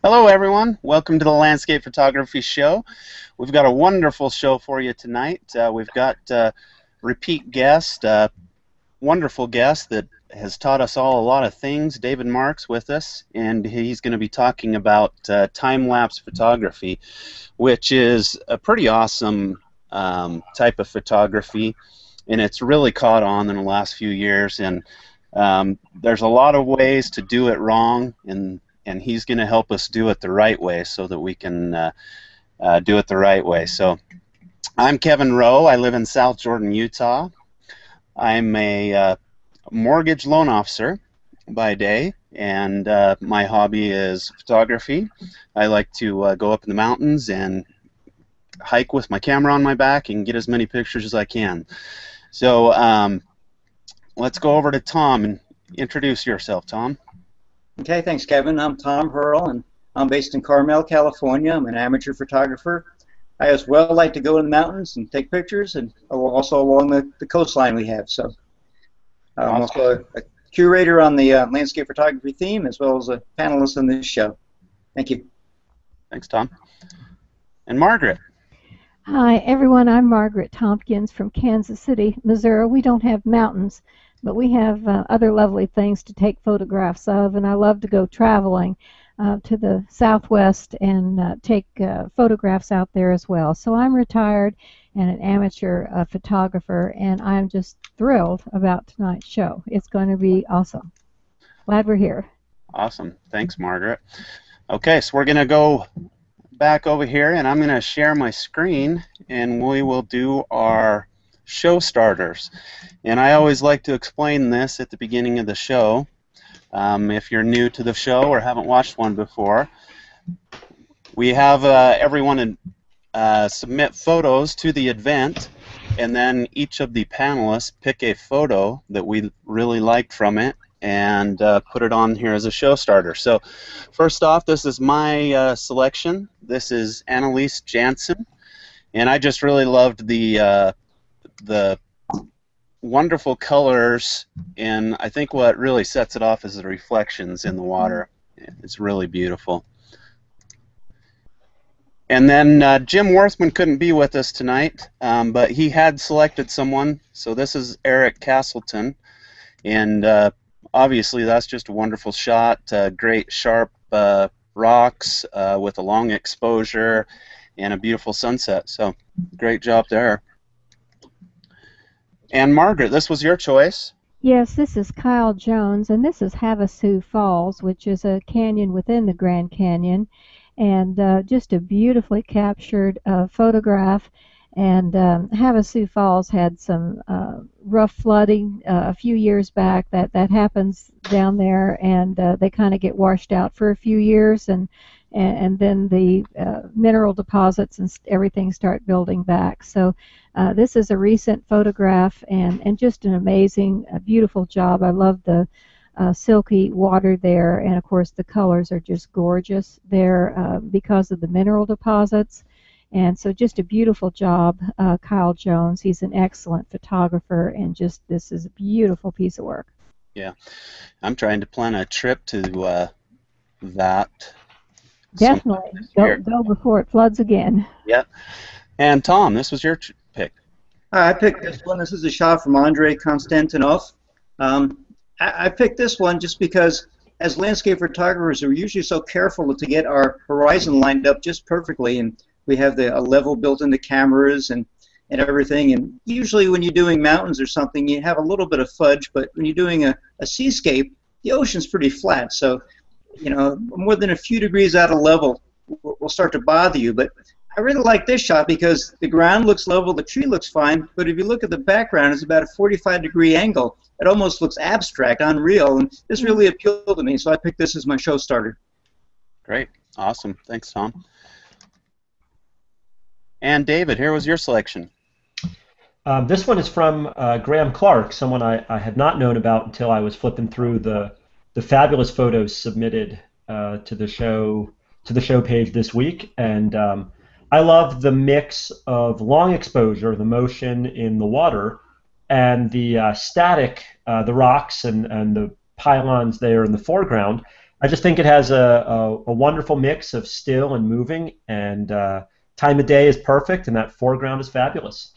Hello everyone, welcome to the Landscape Photography Show. We've got a wonderful show for you tonight. We've got repeat guest, wonderful guest that has taught us all a lot of things, David Marx, with us, and he's going to be talking about time-lapse photography, which is a pretty awesome type of photography, and it's really caught on in the last few years, and there's a lot of ways to do it wrong, and he's going to help us do it the right way so that we can do it the right way. So I'm Kevin Rowe. I live in South Jordan, Utah. I'm a mortgage loan officer by day, and my hobby is photography. I like to go up in the mountains and hike with my camera on my back and get as many pictures as I can. So let's go over to Tom and introduce yourself, Tom. Okay, thanks, Kevin. I'm Tom Hurl, and I'm based in Carmel, California. I'm an amateur photographer. I as well like to go in the mountains and take pictures, and also along the coastline we have. So I'm also a curator on the landscape photography theme, as well as a panelist on this show. Thank you. Thanks, Tom. And Margaret. Hi, everyone. I'm Margaret Tompkins from Kansas City, Missouri. We don't have mountains, but we have other lovely things to take photographs of, and I love to go traveling to the Southwest and take photographs out there as well. So I'm retired and an amateur photographer, and I'm just thrilled about tonight's show. It's going to be awesome. Glad we're here. Awesome. Thanks, Margaret. Okay, so we're going to go back over here, and I'm going to share my screen, and we will do our show starters. And I always like to explain this at the beginning of the show. If you're new to the show or haven't watched one before, we have everyone submit photos to the event, and then each of the panelists pick a photo that we really liked from it and put it on here as a show starter. So first off, this is my selection. This is Annalise Jansen, and I just really loved the wonderful colors, and I think what really sets it off is the reflections in the water. It's really beautiful. And then Jim Worthman couldn't be with us tonight, but he had selected someone. So this is Eric Castleton, and obviously that's just a wonderful shot. Great sharp rocks with a long exposure and a beautiful sunset. So great job there. And Margaret, this was your choice. Yes, this is Kyle Jones, and this is Havasu Falls, which is a canyon within the Grand Canyon, and just a beautifully captured photograph. And Havasu Falls had some rough flooding a few years back. That happens down there, and they kind of get washed out for a few years, and then the mineral deposits and everything start building back. So this is a recent photograph, and just an amazing, beautiful job. I love the silky water there, and of course the colors are just gorgeous there because of the mineral deposits. And so just a beautiful job, Kyle Jones. He's an excellent photographer, and just this is a beautiful piece of work. Yeah, I'm trying to plan a trip to that. Definitely. Go before it floods again. Yeah. And Tom, this was your pick. I picked this one. This is a shot from Andrei Konstantinov. I picked this one just because as landscape photographers, we're usually so careful to get our horizon lined up just perfectly, and we have a level built into cameras and everything. And usually when you're doing mountains or something, you have a little bit of fudge, but when you're doing a seascape, the ocean's pretty flat. So, you know, more than a few degrees out of level will start to bother you. But I really like this shot because the ground looks level, the tree looks fine, but if you look at the background, it's about a 45-degree angle. It almost looks abstract, unreal, and this really appealed to me, so I picked this as my show starter. Great. Awesome. Thanks, Tom. And David, here was your selection. This one is from Graham Clark, someone I had not known about until I was flipping through the fabulous photos submitted to the show page this week, and I love the mix of long exposure, the motion in the water, and the static, the rocks and the pylons there in the foreground. I just think it has a wonderful mix of still and moving, and time of day is perfect, and that foreground is fabulous.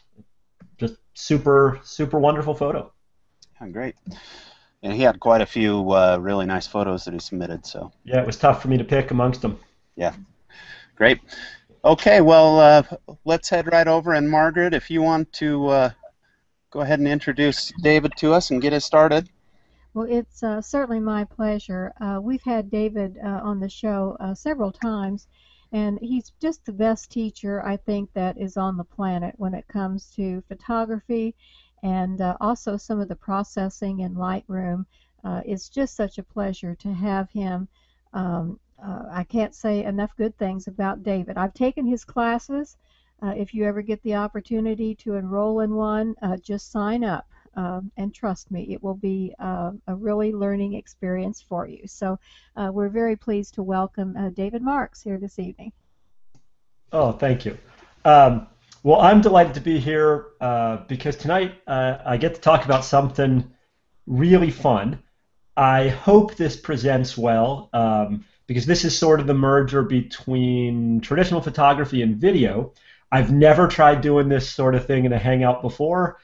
Just super, super wonderful photo. Yeah, great. And he had quite a few really nice photos that he submitted. So yeah, it was tough for me to pick amongst them. Yeah, great. Okay, well, let's head right over. And Margaret, if you want to go ahead and introduce David to us and get us started. Well, it's certainly my pleasure. We've had David on the show several times, and he's just the best teacher, I think, that is on the planet when it comes to photography, and also some of the processing in Lightroom. It's just such a pleasure to have him. I can't say enough good things about David. I've taken his classes. If you ever get the opportunity to enroll in one, just sign up. And trust me, it will be a really learning experience for you. So we're very pleased to welcome David Marx here this evening. Oh, thank you. Well, I'm delighted to be here because tonight I get to talk about something really fun. I hope this presents well because this is sort of the merger between traditional photography and video. I've never tried doing this sort of thing in a Hangout before.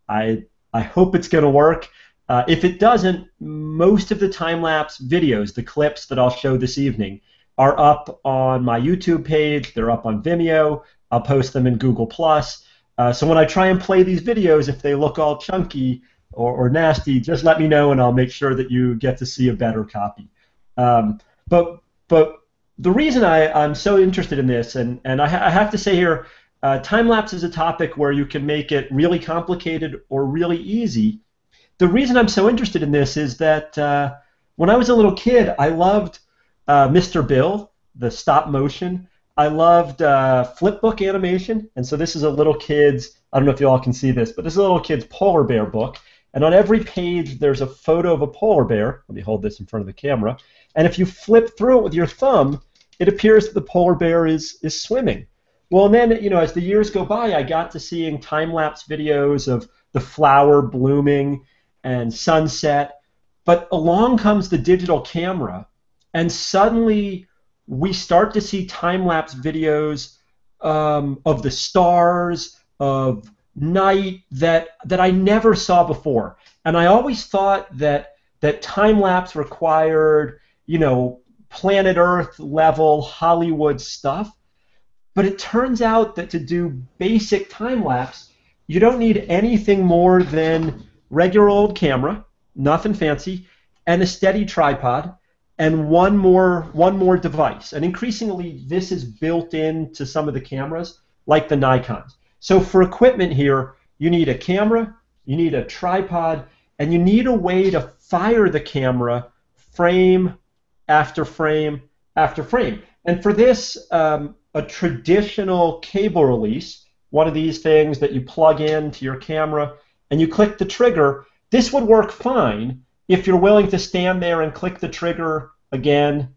I hope it's going to work. If it doesn't, most of the time-lapse videos, the clips that I'll show this evening, are up on my YouTube page. They're up on Vimeo. I'll post them in Google+. So when I try and play these videos, if they look all chunky or nasty, just let me know and I'll make sure that you get to see a better copy. But the reason I'm so interested in this, and I have to say here, time-lapse is a topic where you can make it really complicated or really easy. The reason I'm so interested in this is that when I was a little kid, I loved Mr. Bill, the stop motion. I loved flipbook animation, and so this is a little kid's, I don't know if you all can see this, but this is a little kid's polar bear book, and on every page there's a photo of a polar bear. Let me hold this in front of the camera. And if you flip through it with your thumb, it appears that the polar bear is swimming. Well, and then, you know, as the years go by, I got to seeing time-lapse videos of the flower blooming and sunset. But along comes the digital camera, and suddenly we start to see time-lapse videos of the stars, of night that I never saw before. And I always thought that time-lapse required, you know, planet Earth level Hollywood stuff. But it turns out that to do basic time-lapse, you don't need anything more than regular old camera, nothing fancy, and a steady tripod, and one more device. And increasingly, this is built into some of the cameras, like the Nikons. So for equipment here, you need a camera, you need a tripod, and you need a way to fire the camera frame after frame after frame. And for this, a traditional cable release, one of these things that you plug into your camera and you click the trigger, this would work fine if you're willing to stand there and click the trigger again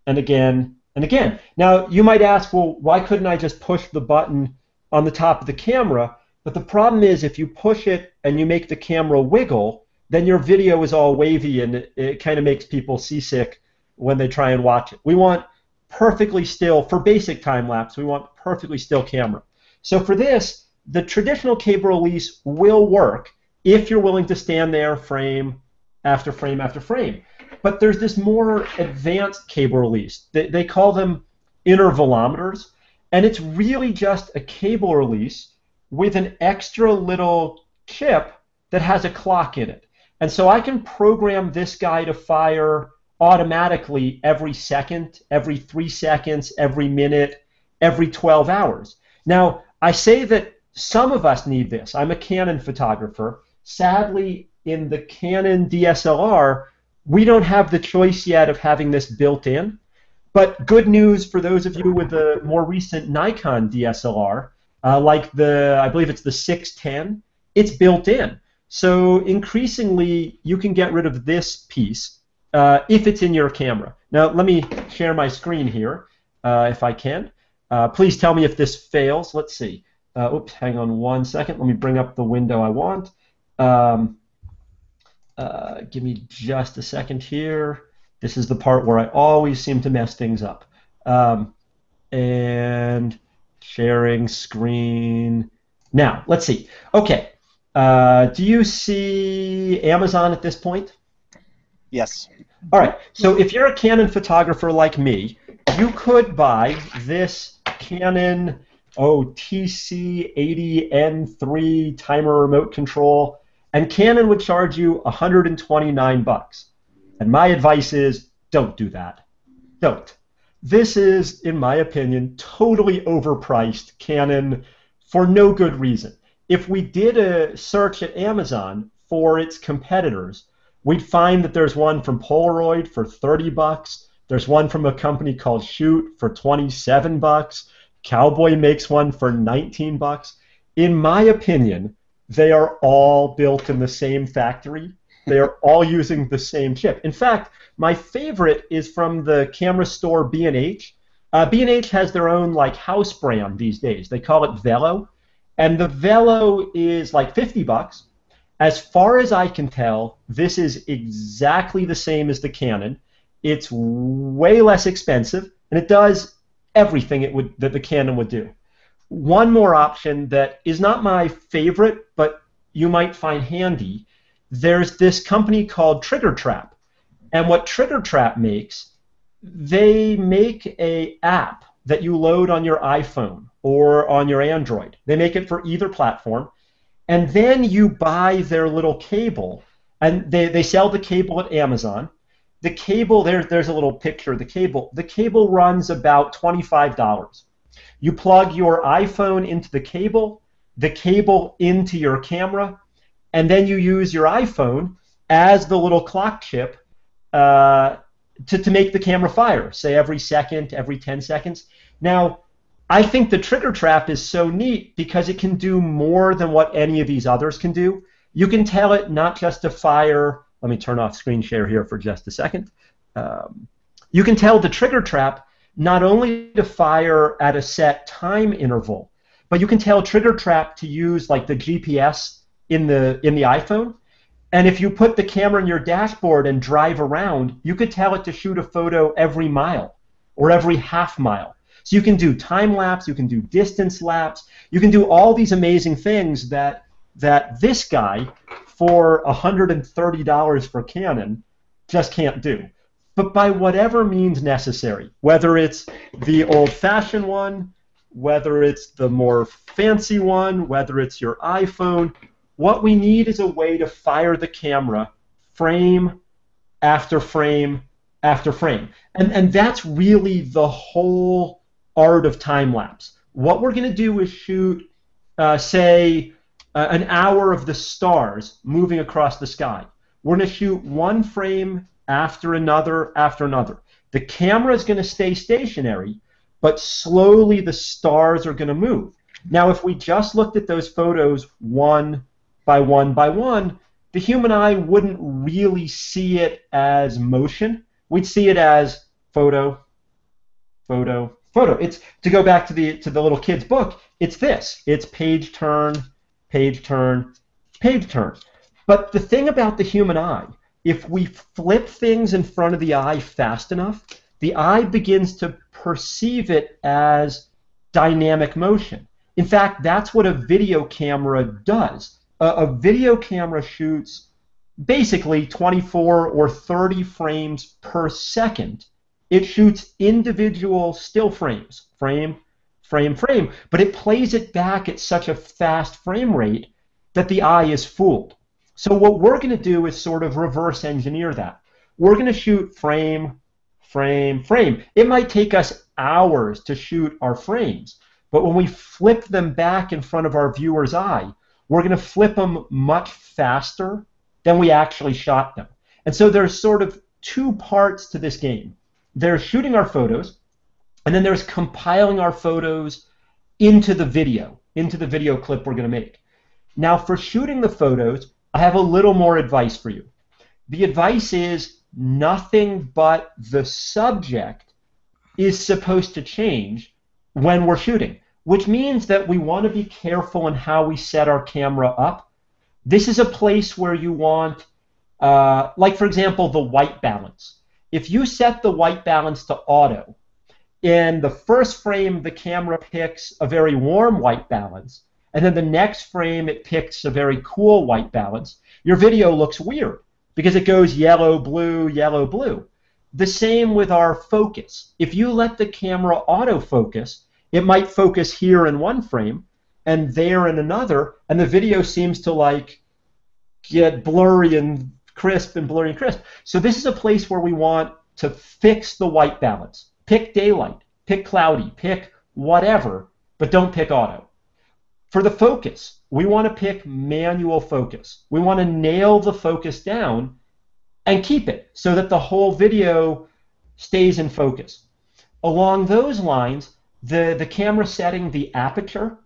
and again and again. Now, you might ask, well, why couldn't I just push the button on the top of the camera? But the problem is if you push it and you make the camera wiggle, then your video is all wavy and it kind of makes people seasick when they try and watch it. We want perfectly still, for basic time-lapse, we want perfectly still camera. So for this, the traditional cable release will work if you're willing to stand there frame after frame after frame. But there's this more advanced cable release. They call them intervalometers, and it's really just a cable release with an extra little chip that has a clock in it. And so I can program this guy to fire automatically every second, every 3 seconds, every minute, every 12 hours. Now, I say that some of us need this. I'm a Canon photographer. Sadly, in the Canon DSLR, we don't have the choice yet of having this built in. But good news for those of you with the more recent Nikon DSLR, like I believe it's the 610, it's built in. So increasingly, you can get rid of this piece if it's in your camera. Now, let me share my screen here, if I can. Please tell me if this fails. Let's see. Oops, hang on one second. Let me bring up the window I want. Give me just a second here. This is the part where I always seem to mess things up. And sharing screen. Now, let's see. Okay. Do you see Amazon at this point? Yes. All right. So if you're a Canon photographer like me, you could buy this Canon TC80N3 timer remote control, and Canon would charge you $129. And my advice is, don't do that. Don't. This is, in my opinion, totally overpriced Canon for no good reason. If we did a search at Amazon for its competitors, we'd find that there's one from Polaroid for $30. There's one from a company called Shoot for $27. Cowboy makes one for $19. In my opinion, they are all built in the same factory. They are all using the same chip. In fact, my favorite is from the camera store B&H. B&H has their own like house brand these days. They call it Velo, and the Velo is like $50. As far as I can tell, this is exactly the same as the Canon. It's way less expensive, and it does everything that the Canon would do. One more option that is not my favorite, but you might find handy. There's this company called Trigger Trap, and what Trigger Trap makes, they make an app that you load on your iPhone or on your Android. They make it for either platform, and then you buy their little cable, and they sell the cable at Amazon. The cable, there's a little picture of the cable. The cable runs about $25. You plug your iPhone into the cable into your camera, and then you use your iPhone as the little clock chip to make the camera fire, say every second, every 10 seconds. Now, I think the Trigger Trap is so neat because it can do more than what any of these others can do. You can tell it not just to fire. Let me turn off screen share here for just a second. You can tell the Trigger Trap not only to fire at a set time interval, but you can tell Trigger Trap to use like the GPS in the iPhone. And if you put the camera in your dashboard and drive around, you could tell it to shoot a photo every mile or every half mile. So you can do time lapse, you can do distance lapse, you can do all these amazing things that this guy for $130 for Canon just can't do. But by whatever means necessary, whether it's the old-fashioned one, whether it's the more fancy one, whether it's your iPhone, what we need is a way to fire the camera frame after frame after frame. And that's really the whole art of time lapse. What we're going to do is shoot, say, an hour of the stars moving across the sky. We're going to shoot one frame after another after another. The camera is going to stay stationary, but slowly the stars are going to move. Now, if we just looked at those photos one by one by one, the human eye wouldn't really see it as motion. We'd see it as photo, photo, photo. It's, to go back to the little kid's book, it's this. It's page turn, page turn, page turn. But the thing about the human eye, if we flip things in front of the eye fast enough, the eye begins to perceive it as dynamic motion. In fact, that's what a video camera does. A video camera shoots basically 24 or 30 frames per second. It shoots individual still frames, frame, frame, frame, but it plays it back at such a fast frame rate that the eye is fooled. So what we're going to do is sort of reverse engineer that. We're going to shoot frame, frame, frame. It might take us hours to shoot our frames, but when we flip them back in front of our viewer's eye, we're going to flip them much faster than we actually shot them. And so there's sort of two parts to this game. There's shooting our photos, and then there's compiling our photos into the video clip we're going to make. Now, for shooting the photos, I have a little more advice for you. The advice is nothing but the subject is supposed to change when we're shooting, which means that we want to be careful in how we set our camera up. This is a place where you want Like, for example, the white balance. If you set the white balance to auto, in the first frame, the camera picks a very warm white balance, and then the next frame, it picks a very cool white balance, your video looks weird because it goes yellow, blue, yellow, blue. The same with our focus. If you let the camera autofocus, it might focus here in one frame and there in another, and the video seems to like get blurry and crisp and blurry and crisp. So this is a place where we want to fix the white balance. Pick daylight, pick cloudy, pick whatever, but don't pick auto. For the focus, we want to pick manual focus. We want to nail the focus down and keep it so that the whole video stays in focus. Along those lines, the camera setting, the aperture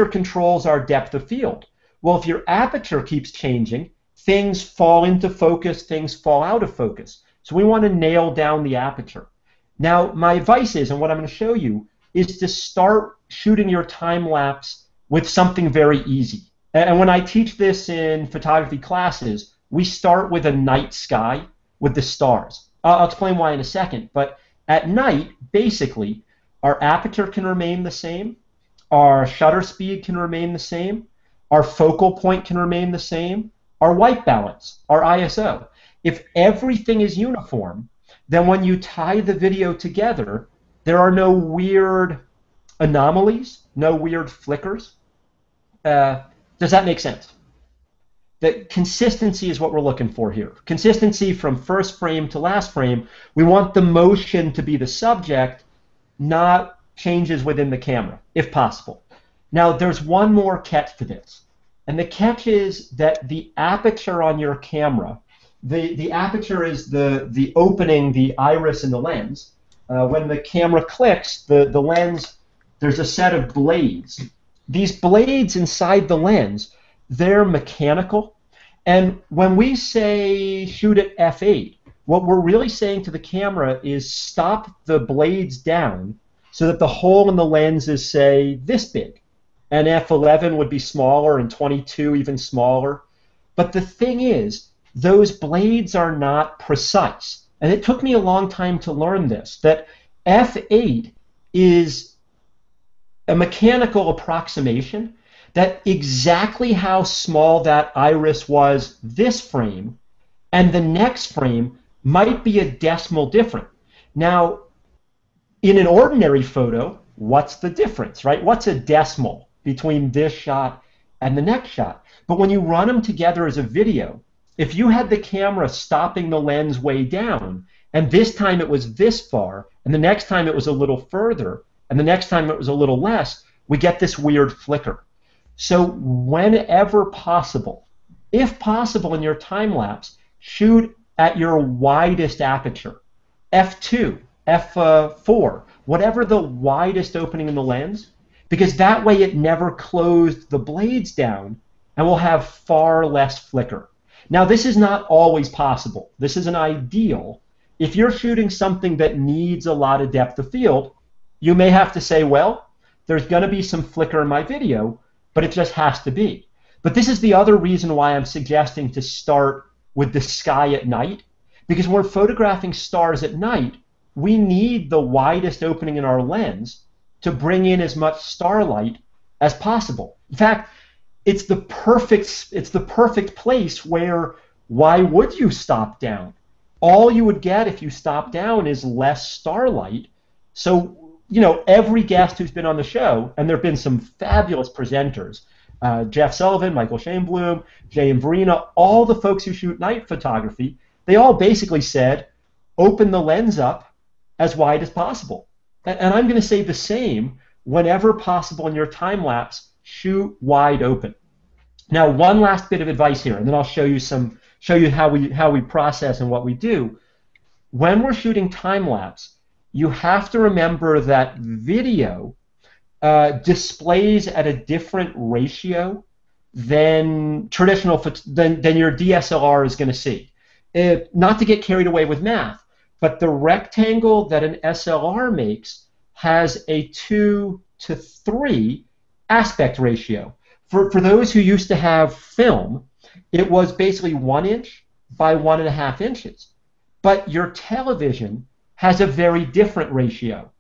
controls our depth of field. Well, if your aperture keeps changing, things fall into focus, things fall out of focus. So we want to nail down the aperture. Now, my advice is, and what I'm going to show you, is to start shooting your time lapse with something very easy. And when I teach this in photography classes, we start with a night sky with the stars. I'll explain why in a second, but at night, basically, our aperture can remain the same, our shutter speed can remain the same, our focal point can remain the same, our white balance, our ISO. If everything is uniform, then when you tie the video together, there are no weird anomalies, no weird flickers. Does that make sense? That consistency is what we're looking for here. Consistency from first frame to last frame. We want the motion to be the subject, not changes within the camera, if possible. Now, there's one more catch to this. And the catch is that the aperture on your camera, the aperture is the opening, the iris in the lens. When the camera clicks, the lens, there's a set of blades. These blades inside the lens, they're mechanical. And when we say shoot at f8, what we're really saying to the camera is stop the blades down so that the hole in the lens is, say, this big. And f11 would be smaller and 22 even smaller. But the thing is, those blades are not precise. And it took me a long time to learn this, that f8 is a mechanical approximation that exactly how small that iris was this frame and the next frame might be a decimal different. Now, in an ordinary photo, what's the difference, right? What's a decimal between this shot and the next shot? But when you run them together as a video, if you had the camera stopping the lens way down, and this time it was this far, and the next time it was a little further, and the next time it was a little less, we get this weird flicker. So whenever possible, if possible in your time lapse, shoot at your widest aperture, f2, f4, whatever the widest opening in the lens, because that way it never closed the blades down and will have far less flicker. Now, this is not always possible. This is an ideal. If you're shooting something that needs a lot of depth of field, you may have to say, well, there's going to be some flicker in my video, but it just has to be. But this is the other reason why I'm suggesting to start with the sky at night, because when we're photographing stars at night, we need the widest opening in our lens to bring in as much starlight as possible. In fact, it's the perfect place where why would you stop down? All you would get if you stop down is less starlight. So, you know, every guest who's been on the show, and there have been some fabulous presenters, Jeff Sullivan, Michael Shainbloom, Jay and Verena, all the folks who shoot night photography, they all basically said, open the lens up as wide as possible. And I'm going to say the same whenever possible in your time lapse, shoot wide open. Now, one last bit of advice here, and then I'll show you how we process and what we do. When we're shooting time lapse, you have to remember that video displays at a different ratio than than your DSLR is going to see. Not to get carried away with math, but the rectangle that an SLR makes has a 2:3 aspect ratio. For those who used to have film, it was basically 1 inch by 1.5 inches. But your television has a very different ratio.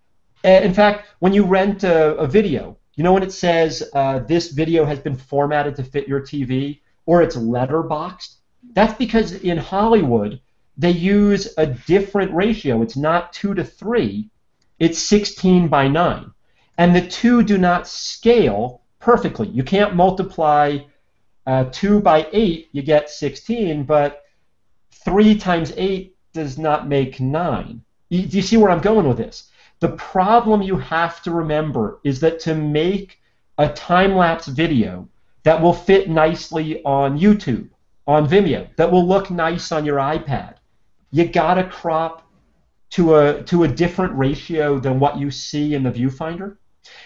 In fact, when you rent a video, you know when it says this video has been formatted to fit your TV, or it's letterboxed? That's because in Hollywood, they use a different ratio. It's not 2:3, it's 16:9. And the two do not scale perfectly. You can't multiply 2 by 8, you get 16, but 3 times 8 does not make 9. Do you see where I'm going with this? The problem you have to remember is that to make a time-lapse video that will fit nicely on YouTube, on Vimeo, that will look nice on your iPad, you gotta crop to a different ratio than what you see in the viewfinder.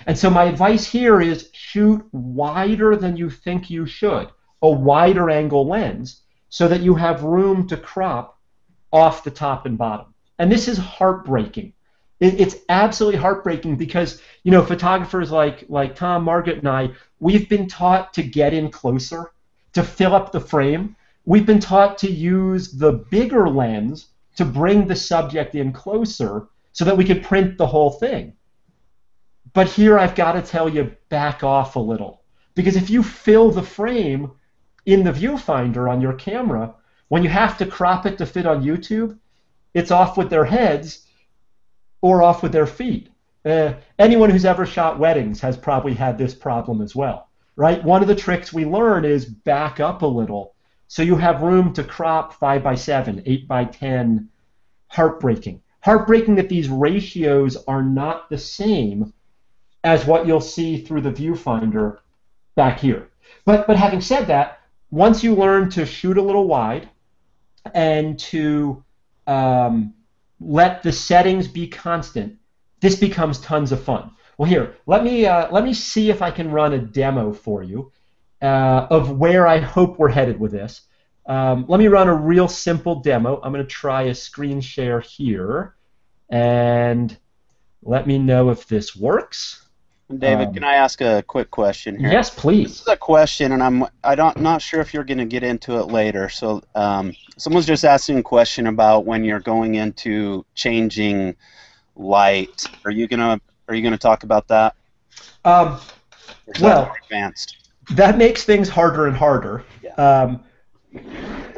And so my advice here is shoot wider than you think you should, a wider angle lens, so that you have room to crop off the top and bottom. And this is heartbreaking. It's absolutely heartbreaking because, you know, photographers like Tom, Margaret, and I, we've been taught to get in closer, to fill up the frame. We've been taught to use the bigger lens to bring the subject in closer so that we could print the whole thing. But here I've got to tell you, back off a little. Because if you fill the frame in the viewfinder on your camera, when you have to crop it to fit on YouTube, it's off with their heads or off with their feet. Anyone who's ever shot weddings has probably had this problem as well, right? One of the tricks we learn is back up a little so you have room to crop 5:7, 8:10. Heartbreaking. Heartbreaking that these ratios are not the same as what you'll see through the viewfinder back here. But having said that, once you learn to shoot a little wide and to let the settings be constant, this becomes tons of fun. Well, here, let me see if I can run a demo for you of where I hope we're headed with this. Let me run a real simple demo. I'm going to try a screen share here, and let me know if this works. David, can I ask a quick question here? Yes, please. This is a question, and I'm not sure if you're going to get into it later. So, someone's just asking a question about when you're going into changing light. Are you gonna talk about that? Well, advanced. That makes things harder and harder. Yeah.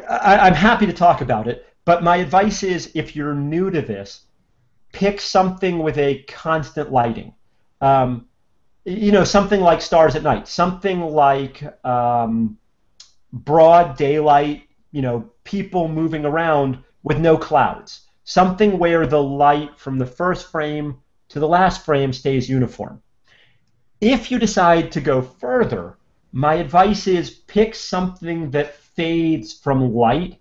I'm happy to talk about it, but my advice is, if you're new to this, pick something with a constant lighting. You know, something like stars at night, something like broad daylight, you know, people moving around with no clouds, something where the light from the first frame to the last frame stays uniform. If you decide to go further, my advice is pick something that fades from light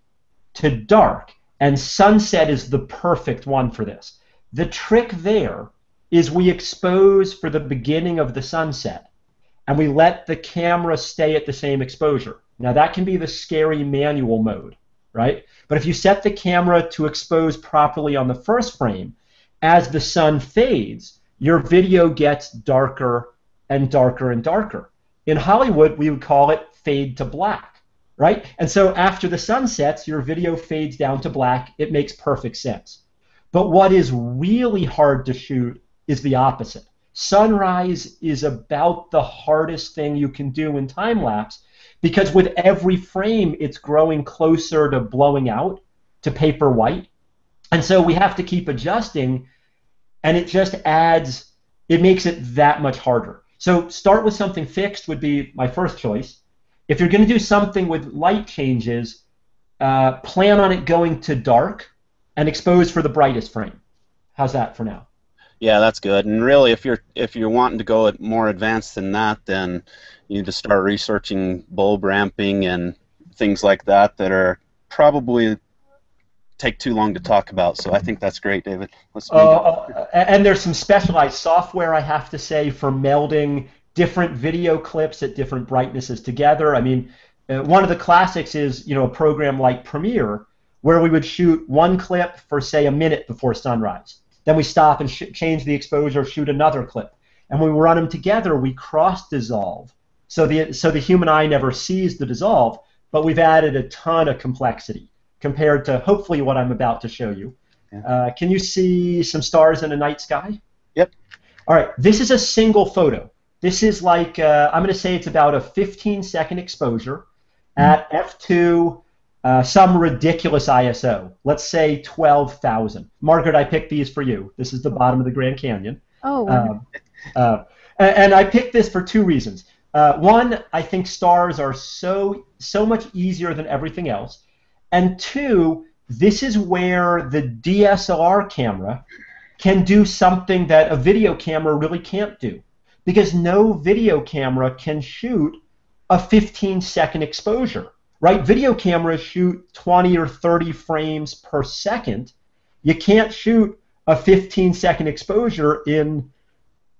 to dark, and sunset is the perfect one for this. The trick there is we expose for the beginning of the sunset, and we let the camera stay at the same exposure. Now that can be the scary manual mode, right? But if you set the camera to expose properly on the first frame, as the sun fades, your video gets darker and darker and darker. In Hollywood, we would call it fade to black, right? And so after the sun sets, your video fades down to black. It makes perfect sense. But what is really hard to shoot is the opposite. Sunrise is about the hardest thing you can do in time-lapse, because with every frame it's growing closer to blowing out, to paper white. And so we have to keep adjusting, and it just adds, it makes it that much harder. So start with something fixed would be my first choice. If you're going to do something with light changes, plan on it going to dark and expose for the brightest frame. How's that for now? Yeah, that's good. And really, if you're wanting to go more advanced than that, then you need to start researching bulb ramping and things like that are probably take too long to talk about. So I think that's great, David. And there's some specialized software, I have to say, for melding different video clips at different brightnesses together. I mean, one of the classics is, you know, a program like Premiere, where we would shoot one clip for, say, a minute before sunrise. Then we stop and change the exposure, shoot another clip. And when we run them together, we cross-dissolve. So the human eye never sees the dissolve, but we've added a ton of complexity compared to hopefully what I'm about to show you. Yeah. Can you see some stars in a night sky? Yep. All right, this is a single photo. This is like, I'm going to say it's about a 15-second exposure at f2, some ridiculous ISO. Let's say 12,000. Margaret, I picked these for you. This is the bottom of the Grand Canyon. Oh, and I picked this for two reasons. One, I think stars are so much easier than everything else. And two, this is where the DSLR camera can do something that a video camera really can't do. Because no video camera can shoot a 15-second exposure, right? Video cameras shoot 20 or 30 frames per second. You can't shoot a 15-second exposure in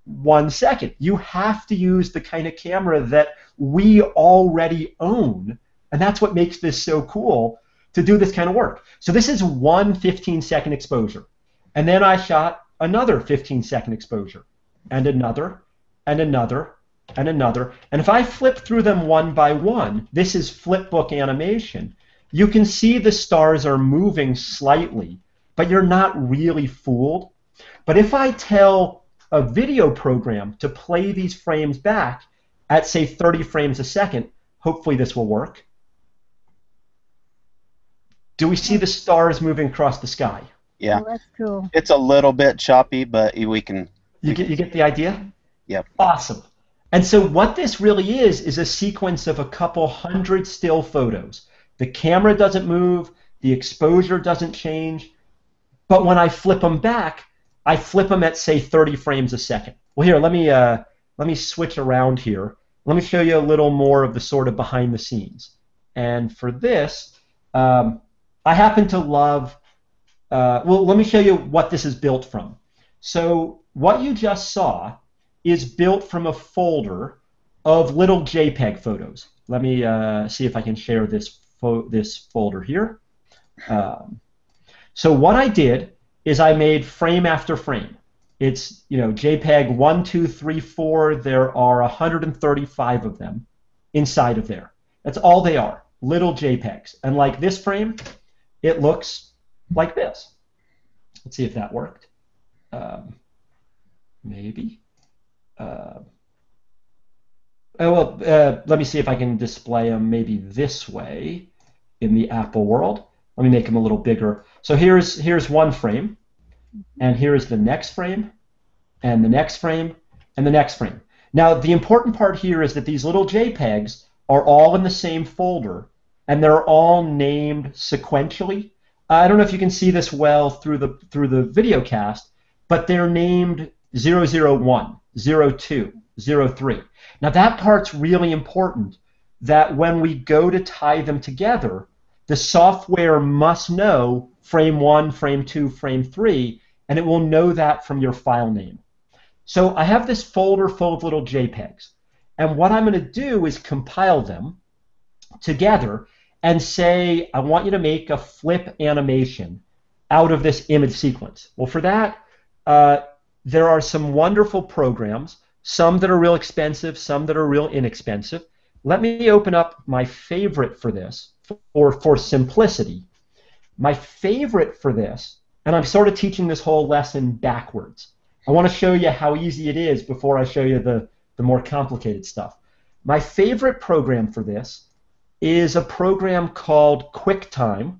1 second. You have to use the kind of camera that we already own, and that's what makes this so cool to do this kind of work. So this is one 15-second exposure, and then I shot another 15-second exposure, and another, and another, and another, and if I flip through them one by one, this is flipbook animation, you can see the stars are moving slightly, but you're not really fooled. But if I tell a video program to play these frames back at, say, 30 frames a second, hopefully this will work. Do we see the stars moving across the sky? Yeah. oh, that's cool. It's a little bit choppy, but we can. You get the idea? Yep. Awesome. And so what this really is a sequence of a couple hundred still photos. The camera doesn't move, the exposure doesn't change, but when I flip them back, I flip them at, say, 30 frames a second. Well, here, let me switch around here. Let me show you a little more of the sort of behind the scenes. And for this, I happen to love, well, let me show you what this is built from. So what you just saw is built from a folder of little JPEG photos. Let me see if I can share this folder here. So what I did is I made frame after frame. It's, you know, JPEG 1, 2, 3, 4. There are 135 of them inside of there. That's all they are, little JPEGs. And like this frame, it looks like this. Let's see if that worked. Maybe. Let me see if I can display them maybe this way in the Apple world. Let me make them a little bigger. So here's one frame, and here's the next frame, and the next frame, and the next frame. Now, the important part here is that these little JPEGs are all in the same folder, and they're all named sequentially. I don't know if you can see this well through the video cast, but they're named 001, 02, 03. Now, that part's really important, that when we go to tie them together, the software must know frame 1, frame 2, frame 3, and it will know that from your file name. So I have this folder full of little JPEGs, and what I'm going to do is compile them together and say, I want you to make a flip animation out of this image sequence. Well, for that, there are some wonderful programs, some that are real expensive, some that are real inexpensive. Let me open up my favorite for this, for simplicity. My favorite for this, and I'm sort of teaching this whole lesson backwards. I want to show you how easy it is before I show you the more complicated stuff. My favorite program for this is a program called QuickTime,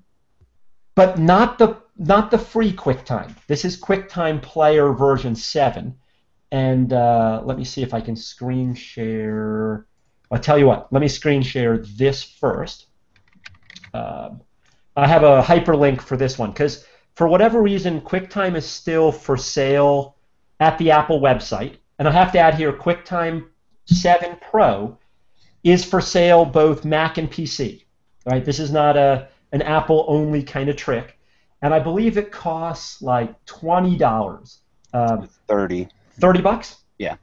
but not the free QuickTime. This is QuickTime Player version 7. And let me see if I can screen share. I'll tell you what, let me screen share this first. I have a hyperlink for this one because for whatever reason, QuickTime is still for sale at the Apple website. And I have to add here, QuickTime 7 Pro is for sale both Mac and PC. Right? This is not an Apple-only kind of trick. And I believe it costs like $20. 30. 30 bucks? Yeah.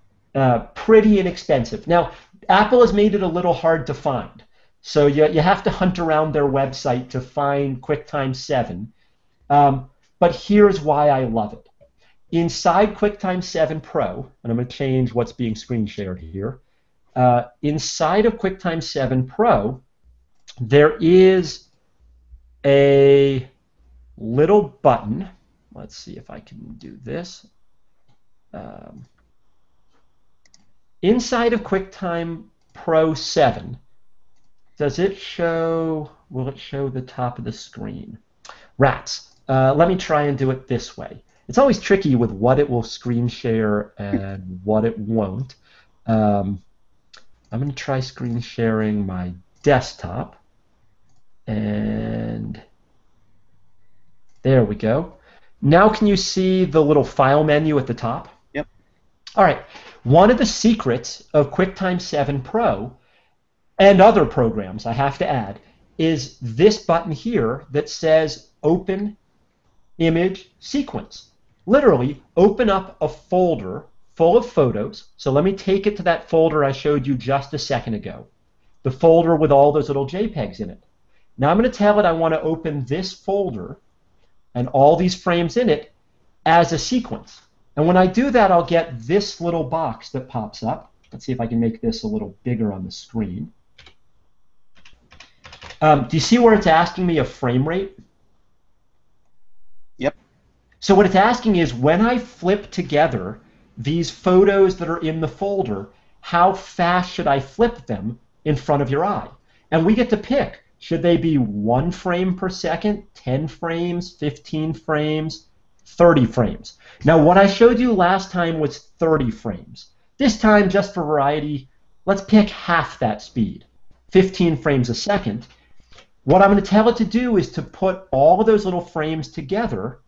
Pretty inexpensive. Now, Apple has made it a little hard to find. So you have to hunt around their website to find QuickTime 7. But here's why I love it. Inside QuickTime 7 Pro, and I'm going to change what's being screen shared here. Inside of QuickTime 7 Pro, there is a little button. Let's see if I can do this. Inside of QuickTime Pro 7, does it show, will it show the top of the screen? Rats. Let me try and do it this way. It's always tricky with what it will screen share and what it won't. I'm going to try screen sharing my desktop. And there we go. Now can you see the little file menu at the top? Yep. All right. One of the secrets of QuickTime 7 Pro and other programs, I have to add, is this button here that says Open Image Sequence. Literally, open up a folder full of photos. So let me take it to that folder I showed you just a second ago, the folder with all those little JPEGs in it. Now I'm going to tell it I want to open this folder and all these frames in it as a sequence. And when I do that, I'll get this little box that pops up. Let's see if I can make this a little bigger on the screen. Do you see where it's asking me a frame rate? Yep. So what it's asking is, when I flip together these photos that are in the folder, how fast should I flip them in front of your eye? And we get to pick. Should they be 1 frame per second, 10 frames, 15 frames, 30 frames? Now, what I showed you last time was 30 frames. This time, just for variety, let's pick half that speed, 15 frames a second. What I'm going to tell it to do is to put all of those little frames together,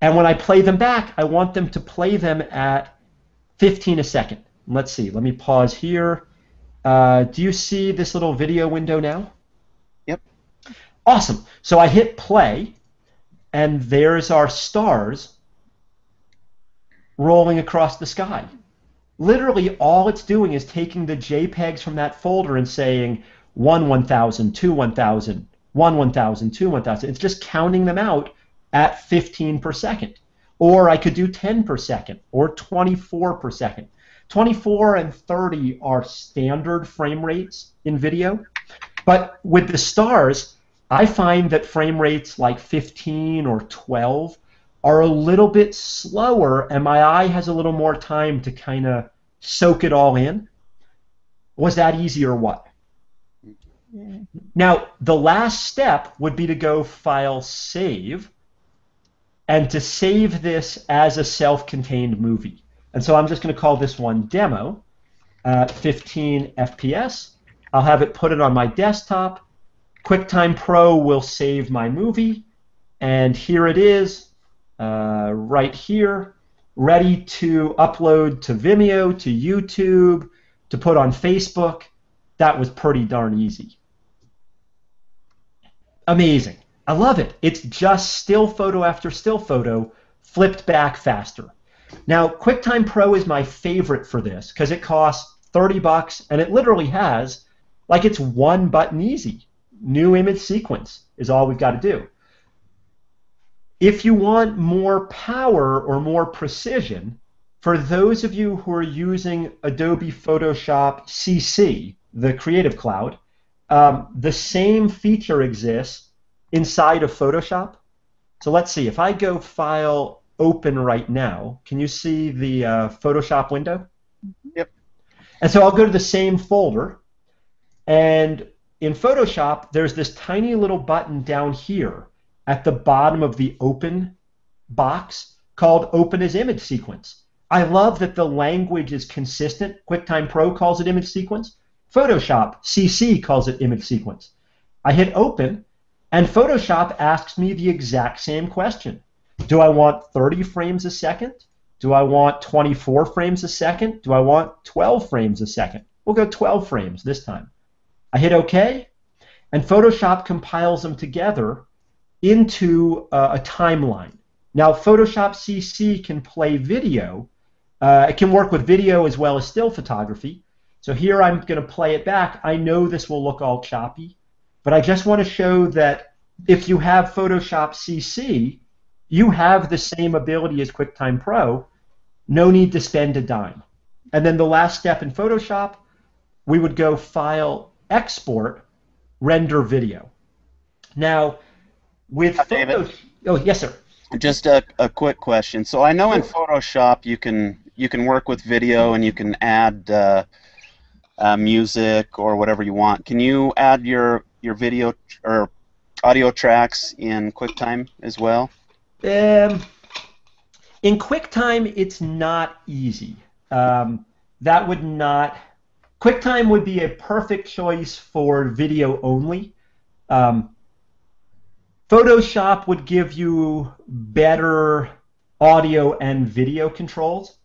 and when I play them back, I want them to play them at 15 a second. Let's see. Let me pause here. Do you see this little video window now? Yep. Awesome. So I hit play, and there's our stars rolling across the sky. Literally, all it's doing is taking the JPEGs from that folder and saying 1 1000, 2 1000, 1 1000, 2 1000. It's just counting them out at 15 per second. Or I could do 10 per second or 24 per second. 24 and 30 are standard frame rates in video. But with the stars, I find that frame rates like 15 or 12 are a little bit slower, and my eye has a little more time to kind of soak it all in. Was that easy or what? Yeah. Now, the last step would be to go File, Save, and to save this as a self-contained movie. And so I'm just going to call this one Demo, 15 FPS. I'll have it put it on my desktop. QuickTime Pro will save my movie, and here it is, right here, ready to upload to Vimeo, to YouTube, to put on Facebook. That was pretty darn easy. Amazing. I love it. It's just still photo after still photo, flipped back faster. Now, QuickTime Pro is my favorite for this because it costs 30 bucks, and it literally has, like, it's one button easy. New image sequence is all we've got to do. If you want more power or more precision, for those of you who are using Adobe Photoshop CC, the Creative Cloud, the same feature exists inside of Photoshop. So let's see, if I go File, Open right now, can you see the Photoshop window? Yep. And so I'll go to the same folder, and in Photoshop, there's this tiny little button down here at the bottom of the Open box called Open as Image Sequence. I love that the language is consistent. QuickTime Pro calls it Image Sequence. Photoshop CC calls it Image Sequence. I hit Open, and Photoshop asks me the exact same question. Do I want 30 frames a second? Do I want 24 frames a second? Do I want 12 frames a second? We'll go 12 frames this time. I hit OK, and Photoshop compiles them together into a timeline. Now, Photoshop CC can play video. It can work with video as well as still photography. So here I'm going to play it back. I know this will look all choppy, but I just want to show that if you have Photoshop CC, you have the same ability as QuickTime Pro. No need to spend a dime. And then the last step in Photoshop, we would go File, Export, render video. Now, with David? Photoshop, oh yes, sir. Just a quick question. So I know in Photoshop you can work with video and you can add music or whatever you want. Can you add your video or audio tracks in QuickTime as well? In QuickTime, it's not easy. That would not. QuickTime would be a perfect choice for video only. Photoshop would give you better audio and video controls.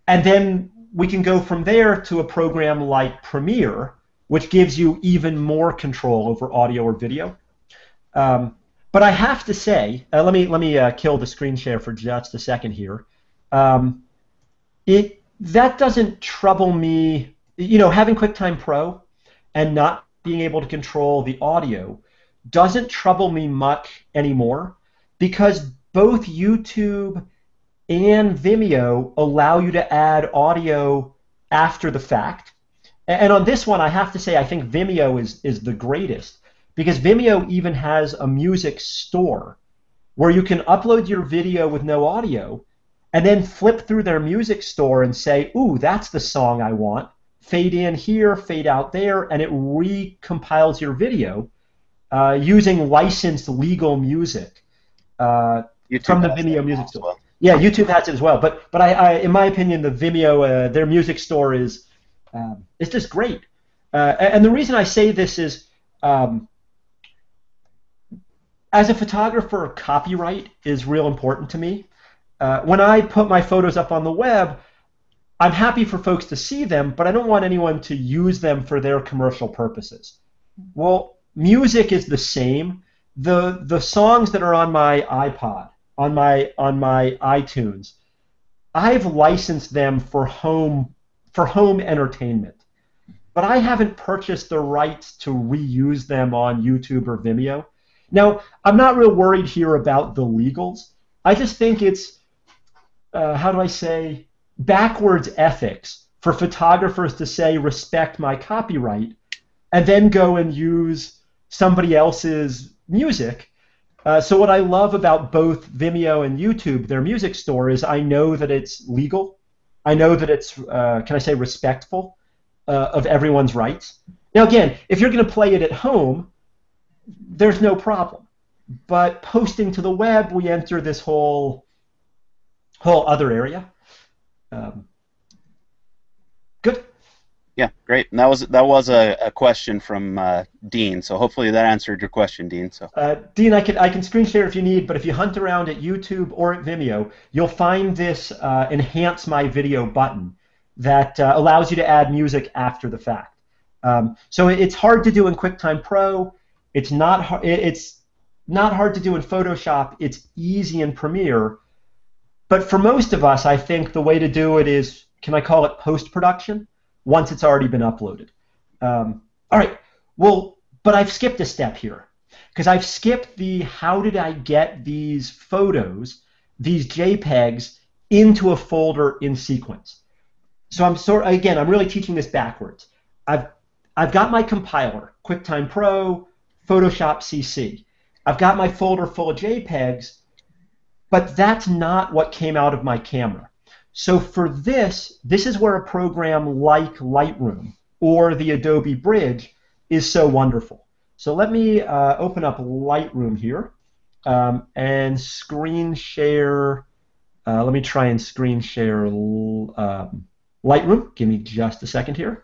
And then we can go from there to a program like Premiere, which gives you even more control over audio or video. But I have to say, let me kill the screen share for just a second here. That doesn't trouble me. You know, having QuickTime Pro and not being able to control the audio doesn't trouble me much anymore, because both YouTube and Vimeo allow you to add audio after the fact. And on this one, I have to say I think Vimeo is the greatest, because Vimeo even has a music store where you can upload your video with no audio and then flip through their music store and say, ooh, that's the song I want. Fade in here, fade out there, and it recompiles your video using licensed legal music from the Vimeo music store. Well. Yeah, YouTube has it as well. But I in my opinion, the Vimeo, their music store is just great. And the reason I say this is, as a photographer, copyright is real important to me. When I put my photos up on the web, I'm happy for folks to see them, but I don't want anyone to use them for their commercial purposes. Well, music is the same. The songs that are on my iPod, on my iTunes, I've licensed them for home entertainment, but I haven't purchased the rights to reuse them on YouTube or Vimeo. Now, I'm not real worried here about the legals. I just think it's, how do I say, backwards ethics for photographers to say, respect my copyright, and then go and use somebody else's music. So what I love about both Vimeo and YouTube, their music store, is I know that it's legal. I know that it's, can I say, respectful of everyone's rights. Now, again, if you're going to play it at home, there's no problem. But posting to the web, we enter this whole other area. Good. Yeah, great. And that was a question from Dean. So hopefully that answered your question, Dean. So Dean, I can screen share if you need, but if you hunt around at YouTube or at Vimeo, you'll find this enhance my video button that allows you to add music after the fact. So it's hard to do in QuickTime Pro. It's not hard to do in Photoshop. It's easy in Premiere. But for most of us, I think the way to do it is, can I call it post-production, once it's already been uploaded. All right, well, but I've skipped a step here, because I've skipped the how did I get these photos, these JPEGs, into a folder in sequence. So I'm really teaching this backwards. I've got my compiler, QuickTime Pro, Photoshop CC. I've got my folder full of JPEGs, but that's not what came out of my camera. So for this is where a program like Lightroom or the Adobe Bridge is so wonderful. So let me open up Lightroom here and screen share. Let me try and screen share Lightroom. Give me just a second here.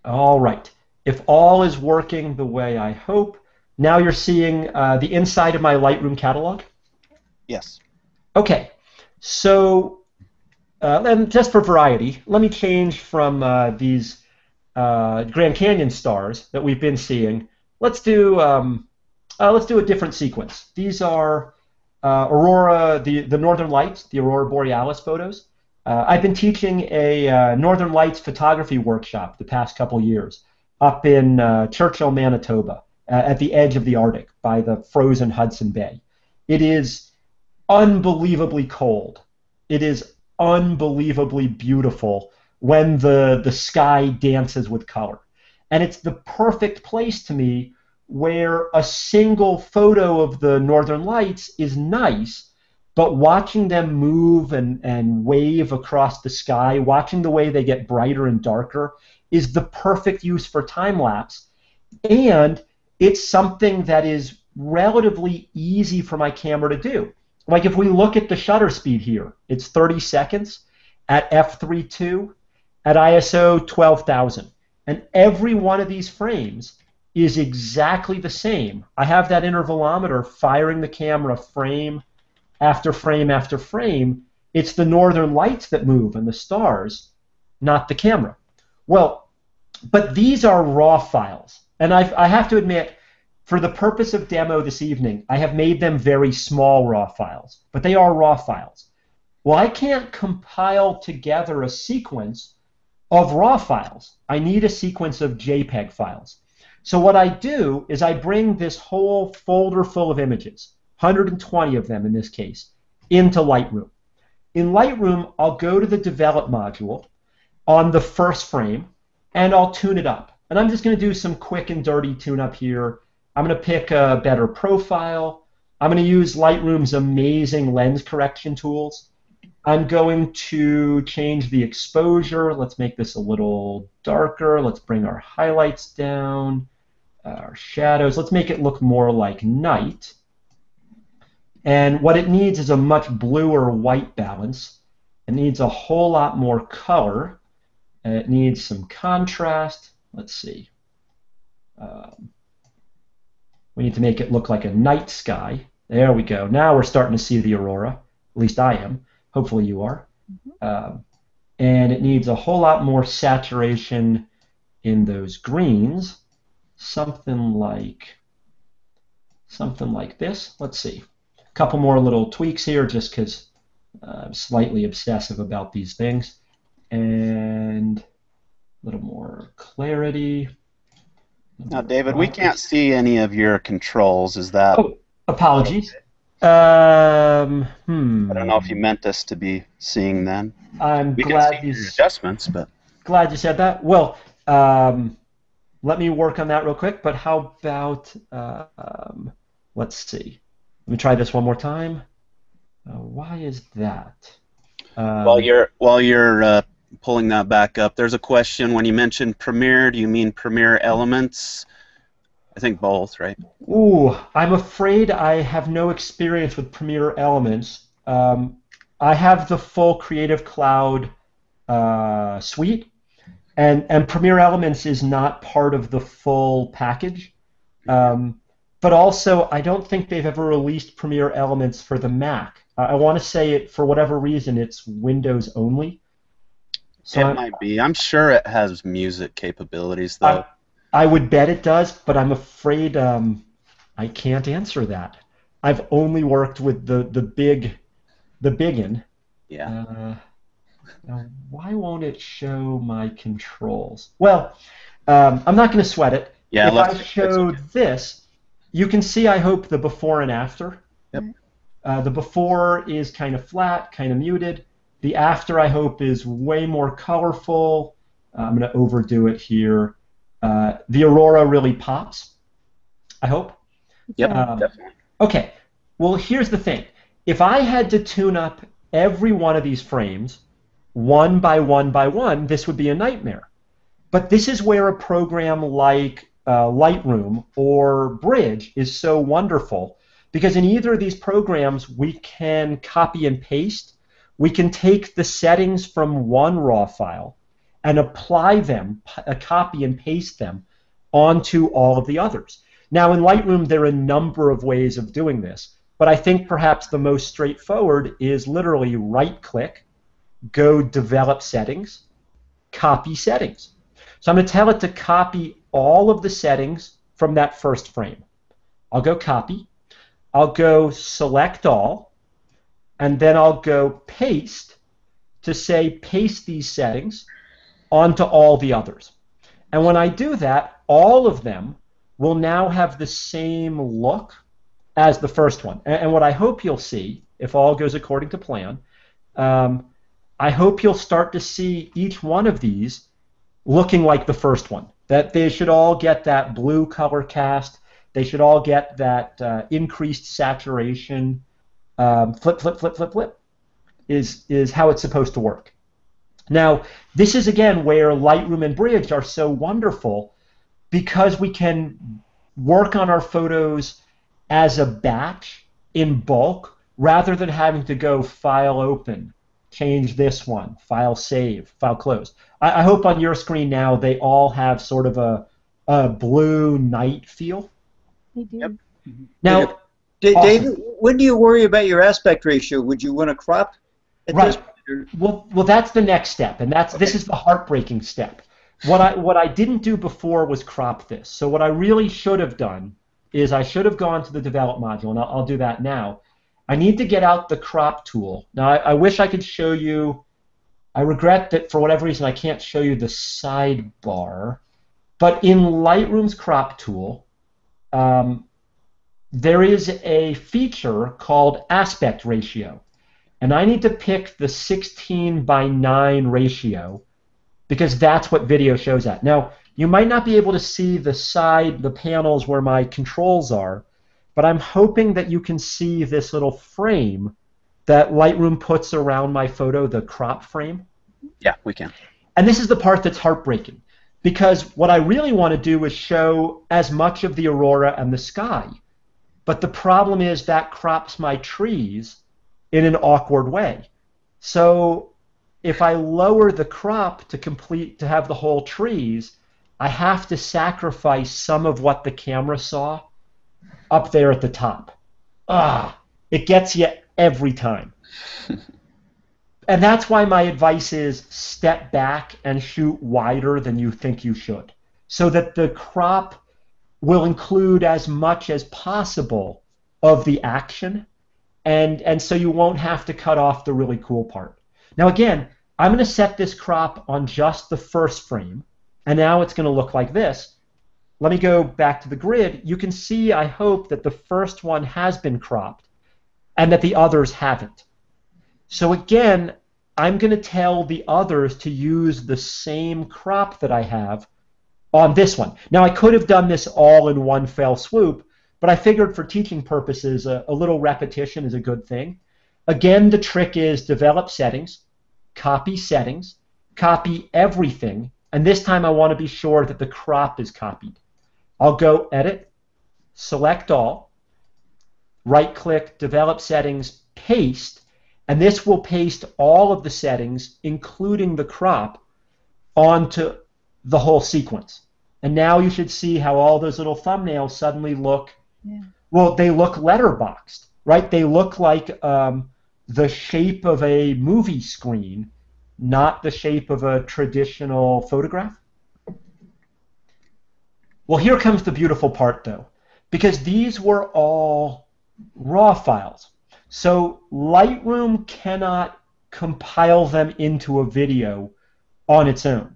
All right. If all is working the way I hope, now you're seeing the inside of my Lightroom catalog? Yes. Okay. So and just for variety, let me change from these Grand Canyon stars that we've been seeing. Let's do a different sequence. These are Aurora, the Northern Lights, the Aurora Borealis photos. I've been teaching a Northern Lights photography workshop the past couple years up in Churchill, Manitoba, at the edge of the Arctic by the frozen Hudson Bay. It is unbelievably cold. It is unbelievably beautiful when the sky dances with color. And it's the perfect place to me where a single photo of the northern lights is nice, but watching them move and wave across the sky, watching the way they get brighter and darker, is the perfect use for time lapse. And it's something that is relatively easy for my camera to do. Like if we look at the shutter speed here, it's 30 seconds at f3.2 at ISO 12,000. And every one of these frames is exactly the same. I have that intervalometer firing the camera frame after frame after frame. It's the northern lights that move and the stars, not the camera. Well, but these are raw files. And I have to admit, for the purpose of demo this evening, I have made them very small raw files, but they are raw files. Well, I can't compile together a sequence of raw files. I need a sequence of JPEG files. So what I do is I bring this whole folder full of images, 120 of them in this case, into Lightroom. In Lightroom, I'll go to the Develop module on the first frame, and I'll tune it up. And I'm just going to do some quick and dirty tune-up here. I'm going to pick a better profile. I'm going to use Lightroom's amazing lens correction tools. I'm going to change the exposure. Let's make this a little darker. Let's bring our highlights down, our shadows. Let's make it look more like night. And what it needs is a much bluer white balance. It needs a whole lot more color. It needs some contrast. Let's see. We need to make it look like a night sky. There we go. Now we're starting to see the aurora. At least I am. Hopefully you are. And it needs a whole lot more saturation in those greens. Something like this. Let's see. A couple more little tweaks here just because I'm slightly obsessive about these things. And a little more clarity. Now, David, we can't see any of your controls. Is that... Oh, apologies. I don't know if you meant us to be seeing then. I'm we glad can see you your adjustments, but... Glad you said that. Well, let me work on that real quick, but how about... let's see. Let me try this one more time. Why is that? While you're pulling that back up, there's a question. When you mentioned Premiere, do you mean Premiere Elements? I think both, right? Ooh, I'm afraid I have no experience with Premiere Elements. I have the full Creative Cloud suite, and Premiere Elements is not part of the full package. But also, I don't think they've ever released Premiere Elements for the Mac. I want to say it, for whatever reason, it's Windows only. So it might be. I'm sure it has music capabilities, though. I would bet it does, but I'm afraid I can't answer that. I've only worked with the biggin. Yeah. Now, why won't it show my controls? Well, I'm not going to sweat it. Yeah. If I showed this, you can see, I hope, the before and after. Yep. The before is kind of flat, kind of muted. The after, I hope, is way more colorful. I'm going to overdo it here. The aurora really pops, I hope. Yep, definitely. Okay, well, here's the thing. If I had to tune up every one of these frames, one by one by one, this would be a nightmare. But this is where a program like Lightroom or Bridge is so wonderful, because in either of these programs, we can copy and paste. We can take the settings from one raw file and apply them, copy and paste them onto all of the others. Now, in Lightroom, there are a number of ways of doing this, but I think perhaps the most straightforward is literally right-click, go Develop Settings, Copy Settings. So I'm going to tell it to copy all of the settings from that first frame. I'll go Copy. I'll go Select All, and then I'll go Paste to say paste these settings onto all the others. And when I do that, all of them will now have the same look as the first one. And what I hope you'll see, if all goes according to plan, I hope you'll start to see each one of these looking like the first one. that they should all get that blue color cast. They should all get that increased saturation. Flip, flip, flip, flip, flip is how it's supposed to work. Now, this is again where Lightroom and Bridge are so wonderful, because we can work on our photos as a batch in bulk rather than having to go file open, change this one, file save, file close. I hope on your screen now they all have sort of a blue night feel. They do. Yep. Now, David, when do you worry about your aspect ratio? Would you want to crop at this point? Well, that's the next step, and this is the heartbreaking step. What I didn't do before was crop this. So what I really should have done is I should have gone to the develop module, and I'll do that now. I need to get out the crop tool. Now, I wish I could show you. I regret that for whatever reason I can't show you the sidebar. But in Lightroom's crop tool, there is a feature called aspect ratio. And I need to pick the 16:9 ratio, because that's what video shows at. Now, you might not be able to see the panels where my controls are, but I'm hoping that you can see this little frame that Lightroom puts around my photo, the crop frame. Yeah, we can. And this is the part that's heartbreaking, because what I really want to do is show as much of the aurora and the sky. But the problem is that crops my trees in an awkward way. So if I lower the crop to have the whole trees, I have to sacrifice some of what the camera saw up there at the top. It gets you every time. And that's why my advice is step back and shoot wider than you think you should, so that the crop will include as much as possible of the action, and so you won't have to cut off the really cool part. Now again, I'm going to set this crop on just the first frame, and now it's going to look like this. Let me go back to the grid. You can see, I hope, that the first one has been cropped and that the others haven't. So again, I'm going to tell the others to use the same crop that I have on this one. Now, I could have done this all in one fell swoop, but I figured for teaching purposes, a little repetition is a good thing. Again, the trick is develop settings, copy everything, and this time I want to be sure that the crop is copied. I'll go Edit, Select All, right-click, Develop Settings, Paste, and this will paste all of the settings, including the crop, onto the whole sequence. And now you should see how all those little thumbnails suddenly look, well, they look letterboxed, right? They look like the shape of a movie screen, not the shape of a traditional photograph. Well, here comes the beautiful part, though, because these were all raw files. So Lightroom cannot compile them into a video on its own.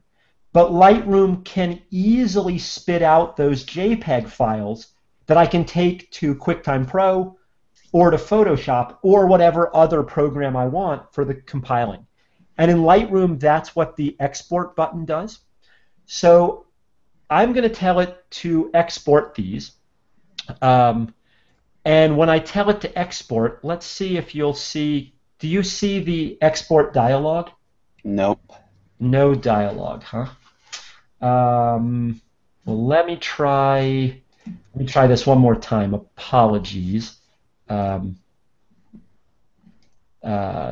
But Lightroom can easily spit out those JPEG files that I can take to QuickTime Pro or to Photoshop or whatever other program I want for the compiling. And in Lightroom, that's what the export button does. So I'm going to tell it to export these. And when I tell it to export, let's see if you'll see, do you see the export dialog? Nope. No dialog, huh? Well, let me try this one more time. Apologies.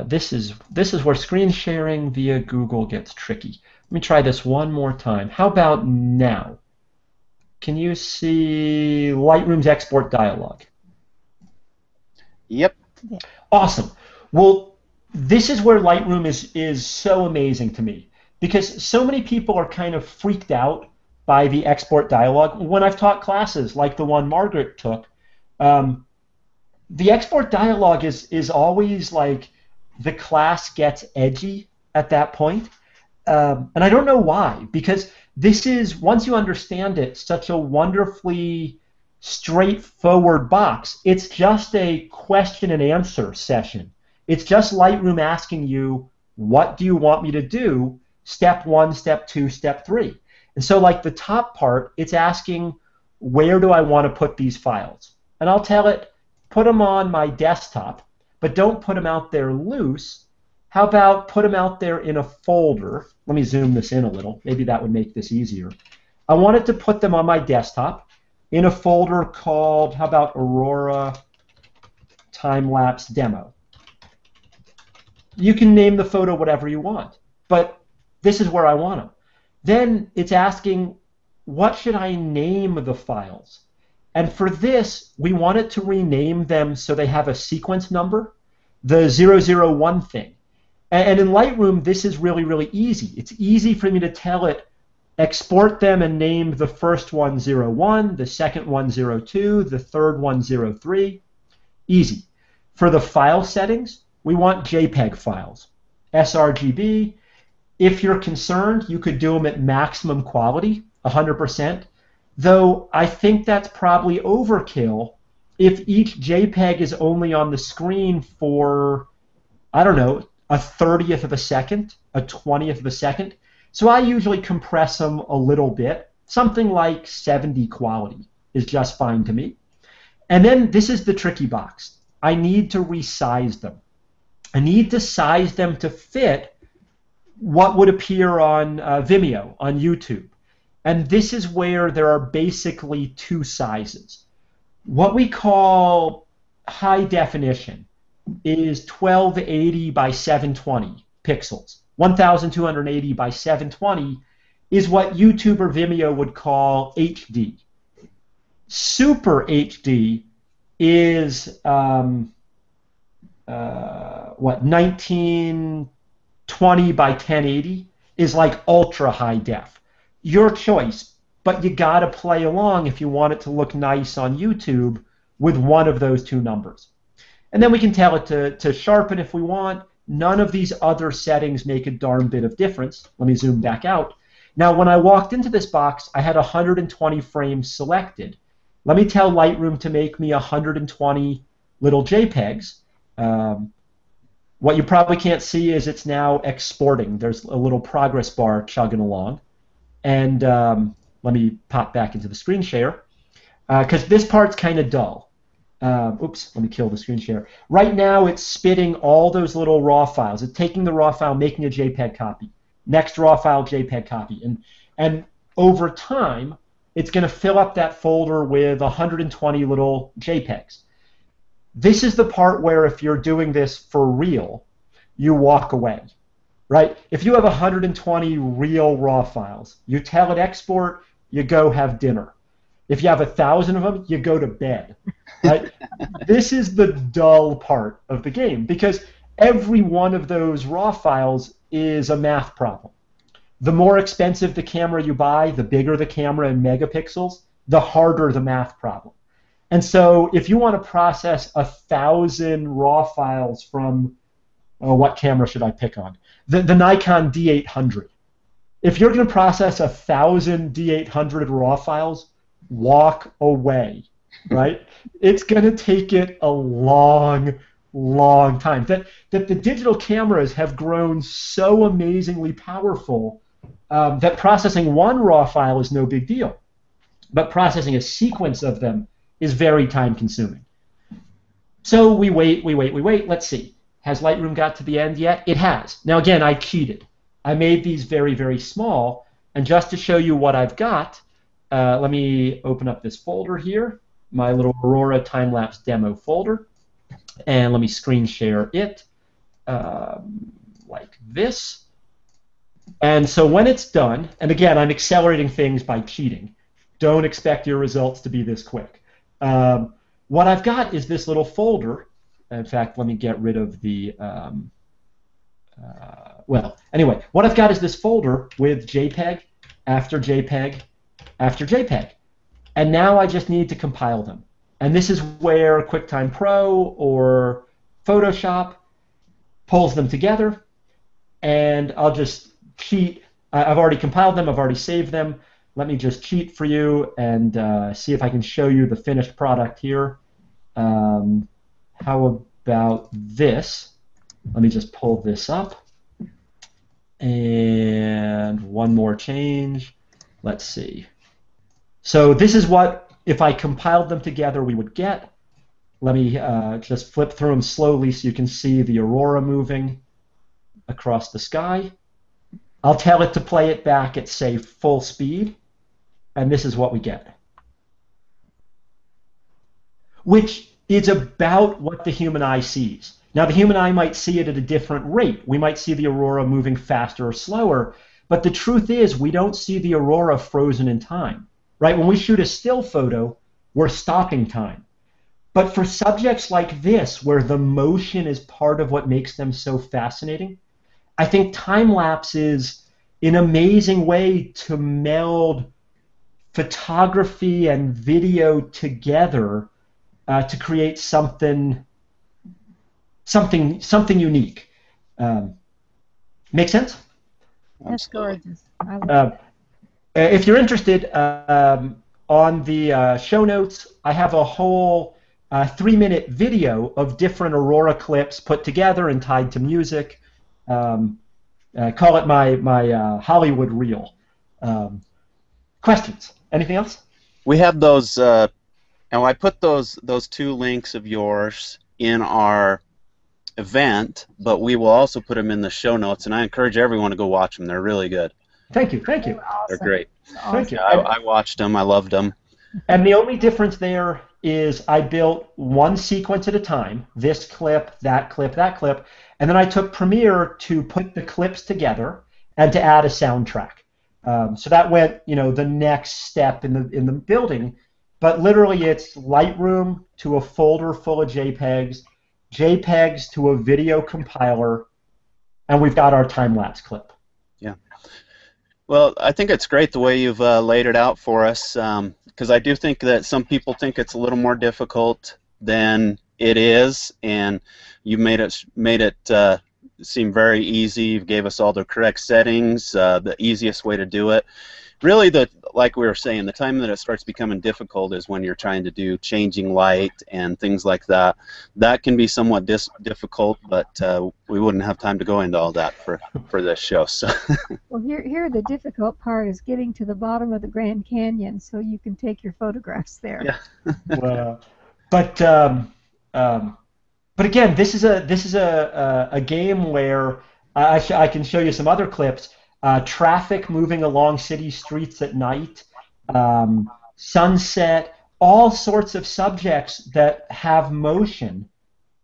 This is where screen sharing via Google gets tricky. Let me try this one more time. How about now? Can you see Lightroom's export dialog? Yep. Awesome. Well, this is where Lightroom is so amazing to me, because so many people are kind of freaked out by the export dialog. When I've taught classes like the one Margaret took, the export dialog is always like the class gets edgy at that point. And I don't know why, because this is, once you understand it, such a wonderfully straightforward box. It's just a question and answer session. It's just Lightroom asking you, what do you want me to do? Step 1, step 2, step 3. And so like the top part, it's asking where do I want to put these files? And I'll tell it, put them on my desktop, but don't put them out there loose. How about put them out there in a folder? Let me zoom this in a little. Maybe that would make this easier. I wanted to put them on my desktop in a folder called, how about Aurora Time Lapse Demo? You can name the photo whatever you want, but this is where I want them. Then it's asking, what should I name the files? And for this, we want it to rename them so they have a sequence number, the 001 thing. And in Lightroom, this is really, really easy. It's easy for me to tell it, export them and name the first one 01, the second one 02, the third one 03. Easy. For the file settings, we want JPEG files, sRGB. If you're concerned, you could do them at maximum quality, 100%, though I think that's probably overkill if each JPEG is only on the screen for, I don't know, a 30th of a second, a 20th of a second. So I usually compress them a little bit. Something like 70 quality is just fine to me. And then this is the tricky box. I need to resize them. I need to size them to fit what would appear on Vimeo, on YouTube. And this is where there are basically two sizes. What we call high definition is 1280 by 720 pixels. 1280 by 720 is what YouTube or Vimeo would call HD. Super HD is what, 1920 by 1080 is like ultra high def. Your choice, but you gotta play along if you want it to look nice on YouTube with one of those two numbers. And then we can tell it to sharpen if we want. None of these other settings make a darn bit of difference. Let me zoom back out. Now, when I walked into this box, I had 120 frames selected. Let me tell Lightroom to make me 120 little JPEGs. What you probably can't see is it's now exporting. There's a little progress bar chugging along. And let me pop back into the screen share, because this part's kind of dull. Oops, let me kill the screen share. Right now, it's spitting all those little raw files. It's taking the raw file, making a JPEG copy. Next raw file, JPEG copy. And over time, it's going to fill up that folder with 120 little JPEGs. This is the part where if you're doing this for real, you walk away, right? If you have 120 real raw files, you tell it export, you go have dinner. If you have 1,000 of them, you go to bed. Right? This is the dull part of the game because every one of those raw files is a math problem. The more expensive the camera you buy, the bigger the camera in megapixels, the harder the math problem. And so if you want to process 1,000 raw files from, what camera should I pick on? The Nikon D800. If you're going to process 1,000 D800 raw files, walk away, right? It's going to take it a long, long time. That the digital cameras have grown so amazingly powerful that processing one raw file is no big deal. But processing a sequence of them is very time-consuming. So we wait. Let's see. Has Lightroom got to the end yet? It has. Now, again, I cheated. I made these very, very small. And just to show you what I've got, let me open up this folder here, my little Aurora time-lapse demo folder. And let me screen share it like this. And so when it's done, and again, I'm accelerating things by cheating. Don't expect your results to be this quick. What I've got is this little folder. In fact, let me get rid of the, well, anyway, what I've got is this folder with JPEG after JPEG after JPEG. And now I just need to compile them. And this is where QuickTime Pro or Photoshop pulls them together. And I'll just cheat. I've already compiled them. I've already saved them. Let me just cheat for you and see if I can show you the finished product here. How about this? Let me just pull this up. And one more change. let's see. So this is what, if I compiled them together, we would get. Let me just flip through them slowly so you can see the aurora moving across the sky. I'll tell it to play it back at, say, full speed, and this is what we get, which is about what the human eye sees. Now, the human eye might see it at a different rate. We might see the aurora moving faster or slower, but the truth is we don't see the aurora frozen in time, right? When we shoot a still photo, we're stopping time. But for subjects like this, where the motion is part of what makes them so fascinating, I think time-lapse is an amazing way to meld photography and video together to create something unique. Make sense? That's gorgeous. If you're interested, on the show notes, I have a whole 3-minute video of different aurora clips put together and tied to music. Call it my Hollywood reel. Questions? Anything else? We have those, and I put those 2 links of yours in our event, but we will also put them in the show notes, and I encourage everyone to go watch them. They're really good. Thank you. Thank you. Awesome. They're great. Awesome. Thank you. I watched them. I loved them. And the only difference there is I built one sequence at a time, this clip, that clip, that clip, and then I took Premiere to put the clips together and to add a soundtrack. So that went, the next step in the building. But literally, it's Lightroom to a folder full of JPEGs, JPEGs to a video compiler, and we've got our time-lapse clip. Yeah. Well, I think it's great the way you've laid it out for us, because I do think that some people think it's a little more difficult than it is, and you made it seem very easy. You gave us all the correct settings, the easiest way to do it. Really, like we were saying, the time that it starts becoming difficult is when you're trying to do changing light and things like that. That can be somewhat difficult, but we wouldn't have time to go into all that for this show. So. Well, here the difficult part is getting to the bottom of the Grand Canyon so you can take your photographs there. Yeah. Well, but again, this is a game where I can show you some other clips. Traffic moving along city streets at night, sunset, all sorts of subjects that have motion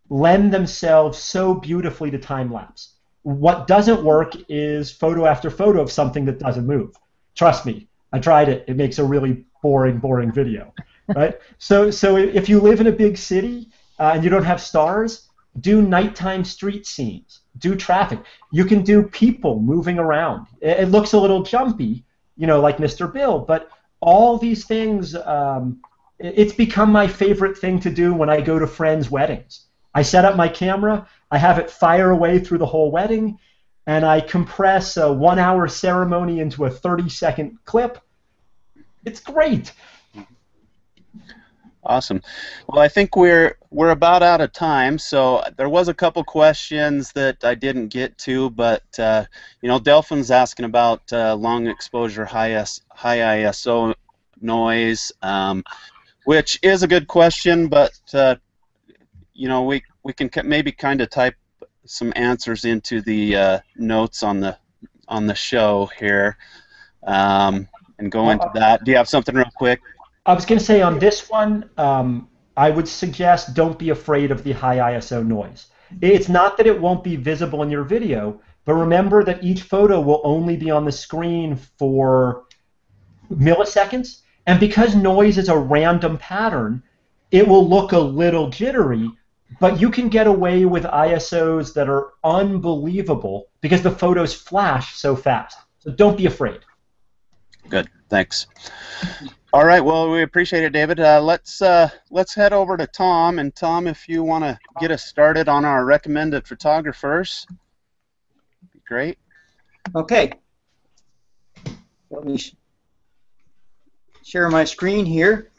lend themselves so beautifully to time-lapse. What doesn't work is photo after photo of something that doesn't move. Trust me, I tried it. It makes a really boring video, right? So if you live in a big city and you don't have stars, do nighttime street scenes. Do traffic. You can do people moving around. It looks a little jumpy, like Mr. Bill, but all these things, it's become my favorite thing to do when I go to friends' weddings. I set up my camera, I have it fire away through the whole wedding, and I compress a 1-hour ceremony into a 30-second clip. It's great. Awesome. Well, I think we're about out of time. So there was a couple questions that I didn't get to, but Delphin's asking about long exposure, high ISO noise, which is a good question, but we can maybe kind of type some answers into the notes on the show here, and go into that. Do you have something real quick? I was going to say on this one, I would suggest don't be afraid of the high ISO noise. It's not that it won't be visible in your video, but remember that each photo will only be on the screen for milliseconds, and because noise is a random pattern, it will look a little jittery, but you can get away with ISOs that are unbelievable because the photos flash so fast. So don't be afraid. Good, thanks. All right, well, we appreciate it, David. Let's head over to Tom, and Tom, if you want to get us started on our recommended photographers, be great. Okay. Let me share my screen here.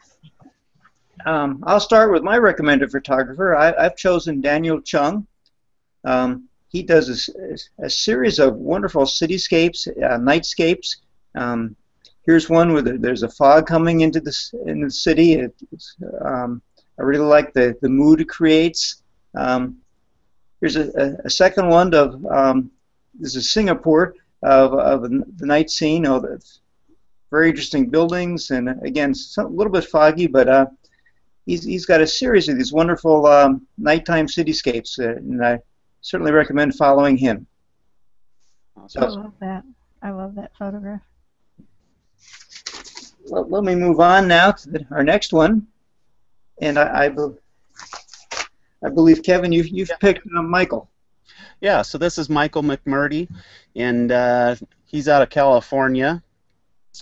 I'll start with my recommended photographer. I've chosen Daniel Chung. He does a series of wonderful cityscapes, nightscapes. Here's one where there's a fog coming into in the city. I really like the mood it creates. Here's a second one of this is Singapore of the night scene. Oh, that's very interesting buildings, and again, a little bit foggy, but he's got a series of these wonderful nighttime cityscapes, and I certainly recommend following him. I love that. I love that photograph. Well, let me move on now to our next one, and I believe, Kevin, you've picked Michael. Yeah, so this is Michael McMurdy, and he's out of California.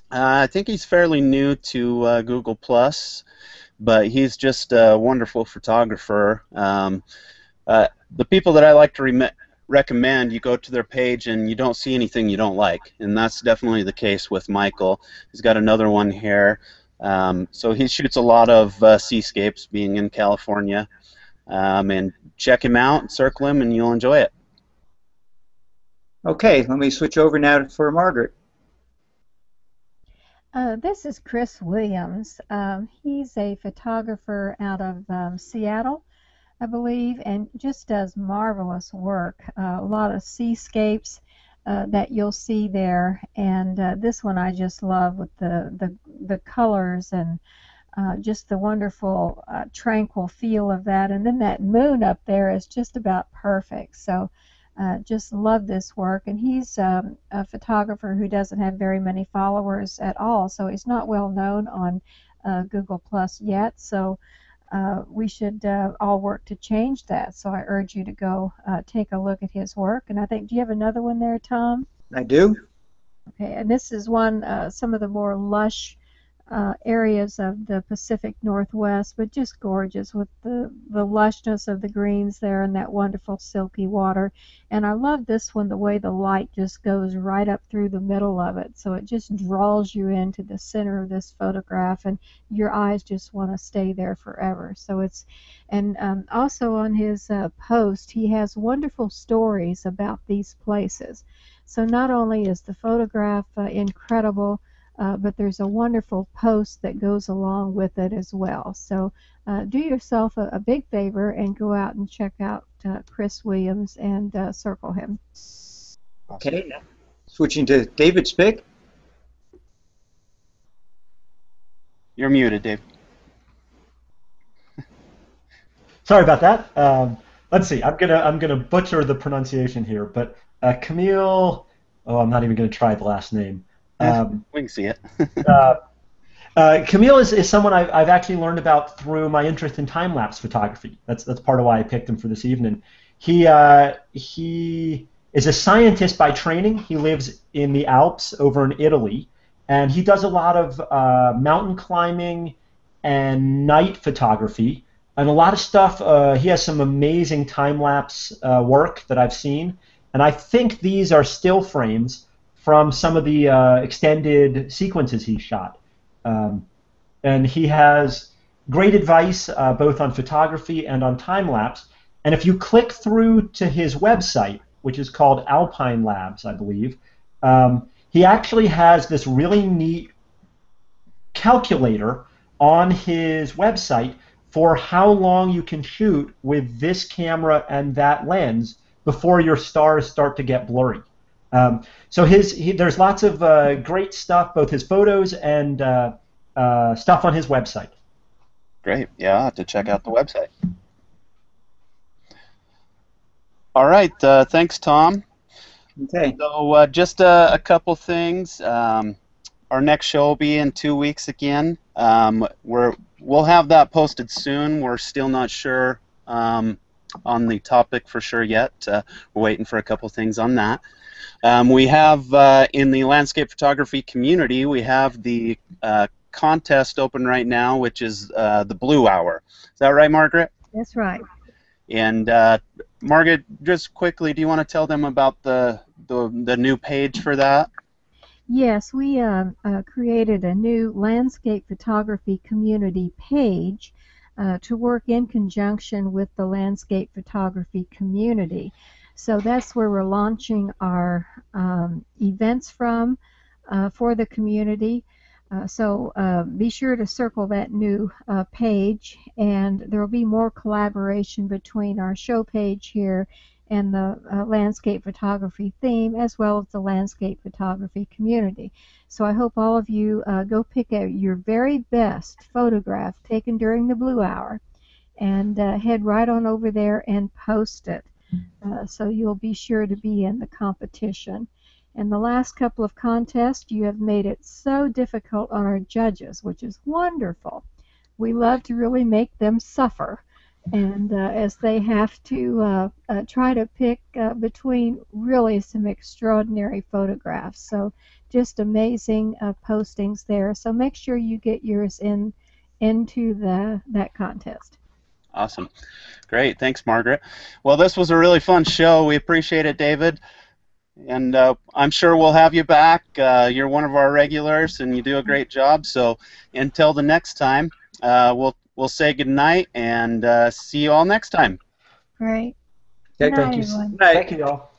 I think he's fairly new to Google+, but he's just a wonderful photographer. The people that I like to recommend, you go to their page and you don't see anything you don't like, and that's definitely the case with Michael. He's got another one here. So he shoots a lot of seascapes, being in California. And check him out, circle him, and you'll enjoy it. Okay, let me switch over now for Margaret. This is Chris Williams. He's a photographer out of Seattle, I believe, and just does marvelous work. A lot of seascapes that you'll see there, and this one I just love with the colors and just the wonderful tranquil feel of that, and then that moon up there is just about perfect. So just love this work, and he's a photographer who doesn't have very many followers at all, so he's not well known on Google Plus yet, so we should all work to change that. So I urge you to go take a look at his work. And I think, do you have another one there, Tom? I do. Okay, and this is one, some of the more lush areas of the Pacific Northwest, but just gorgeous with the lushness of the greens there and that wonderful silky water. And I love this one, the way the light just goes right up through the middle of it, so it just draws you into the center of this photograph, and your eyes just want to stay there forever. So it's, and also on his post, he has wonderful stories about these places. So not only is the photograph incredible, but there's a wonderful post that goes along with it as well. So do yourself a big favor and go out and check out Chris Williams and circle him. Okay, now switching to David's pick. You're muted, Dave. Sorry about that. Let's see. I'm gonna butcher the pronunciation here, but Camille. Oh, I'm not even gonna try the last name. We can see it. Camille is someone I've actually learned about through my interest in time-lapse photography. That's part of why I picked him for this evening. He is a scientist by training. He lives in the Alps over in Italy, and he does a lot of mountain climbing and night photography and a lot of stuff. He has some amazing time-lapse work that I've seen, and I think these are still frames from some of the extended sequences he shot. And he has great advice both on photography and on time-lapse. And if you click through to his website, which is called Alpine Labs, I believe, he actually has this really neat calculator on his website for how long you can shoot with this camera and that lens before your stars start to get blurry. So there's lots of great stuff, both his photos and stuff on his website. Great. Yeah, I'll have to check out the website. All right. Thanks, Tom. Okay. So just a couple things. Our next show will be in 2 weeks again. We'll have that posted soon. We're still not sure on the topic for sure yet. We're waiting for a couple things on that. We have in the landscape photography community, we have the contest open right now, which is the Blue Hour. Is that right, Margaret? That's right. And Margaret, just quickly, do you want to tell them about the new page for that? Yes, we created a new landscape photography community page to work in conjunction with the landscape photography community. So that's where we're launching our events from for the community. So be sure to circle that new page, and there will be more collaboration between our show page here and the landscape photography theme, as well as the landscape photography community. So I hope all of you go pick out your very best photograph taken during the blue hour and head right on over there and post it. So you'll be sure to be in the competition. And the last couple of contests, you have made it so difficult on our judges, which is wonderful. We love to really make them suffer, and as they have to try to pick between really some extraordinary photographs. So just amazing postings there. So make sure you get yours into that contest. Awesome. Great. Thanks, Margaret. Well, this was a really fun show. We appreciate it, David. And I'm sure we'll have you back. You're one of our regulars, and you do a great job. So until the next time, we'll say good night and see you all next time. Great. Okay, Good thank night, you. everyone. Thank you, y'all.